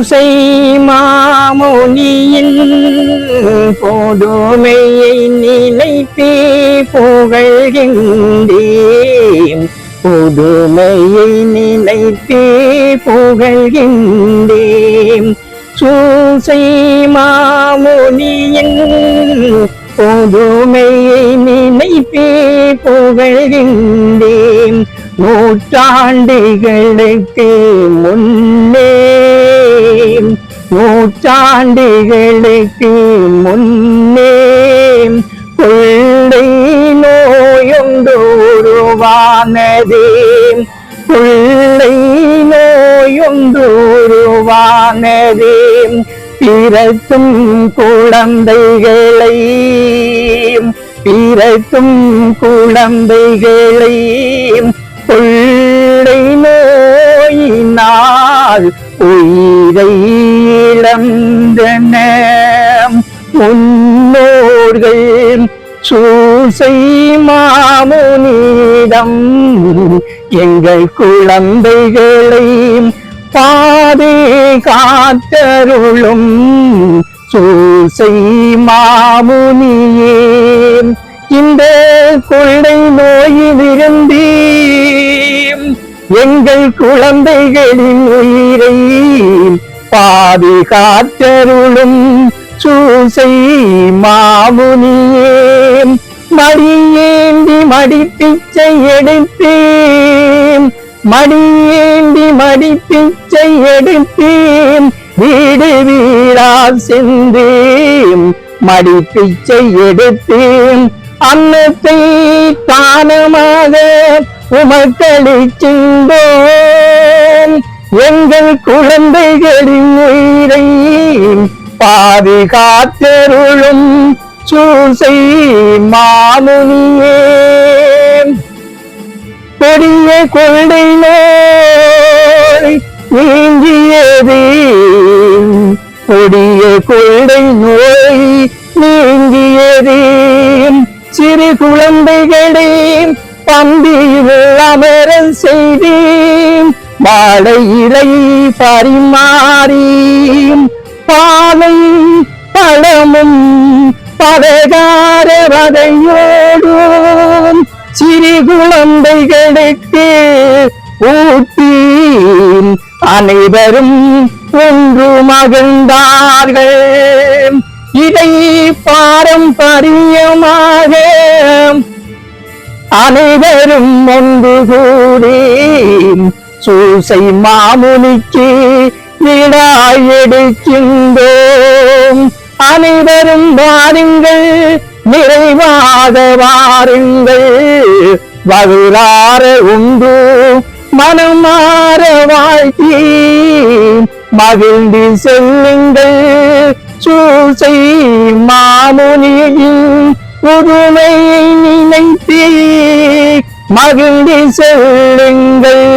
சூசை மாமுனியின் பொதுமையை நினைத்தே புகழ்கின்றேன். புதுமையை நினைத்தே புகழ்கின்றேன். சூசை மாமுனியின் பொதுமையை நினைத்தே புகழ்கின்றேன். நூற்றாண்டுகளுக்கு முன்னே கொள்ளை நோயொன்று உருவானதே. கொள்ளை நோயொன்று உருவானதே. பிறக்கும் குழந்தைகளை கொள்ளை நோயினால் உயிரை இழந்தன முன்னோர்கள். சூசை மாமுனியிடம் எங்கள் குழந்தைகளை பாதுகாத்தருளும் சூசை மாமுனியே. இந்த கொள்ளை நோயிலிருந்து எங்கள் குழந்தைகளின் உயிரை பாதுகாத்தருளும் சூசை மாமுனியே. மடியேந்தி மடிப்பிச்சை எடுத்தேன் வீடு வீடா சென்று மடிப்பிச்சை எடுத்தேன். அன்னத்தை தானமாக உமக்களிக்கின்றோம். எங்கள் குழந்தைகளின் உயிரை பாதுகாத்தருளும் சூசை மாமுனியே. பெரிய கொள்ளை நோய் நீங்கியது. கொடிய கொள்ளை நோய் நீங்கியது. சிறு குழந்தைகளே பந்தியில் அமரல் செய்து வாழை இலை பரிமாறி பாலை பழமும் பலகார வதையோடும் சிறு குழந்தைகளுக்கு ஊட்டி அனைவரும் ஒன்று மகிழ்ந்தார்கள். இதை பாரம்பரியமாக அனைவரும் ஒன்று கூடி சூசை மாமுனிக்கு விடாய் எடுக்கின்றோம். அனைவரும் வாருங்கள், நிறைவாக வாருங்கள், வகுளார உண்டு மனமாற வாழ்த்தி மகிழ்ந்து செல்லுங்கள். சூசை மாமுனியின் புதுமையை நினைத்து மகிழ்ந்து செல்லுங்கள்.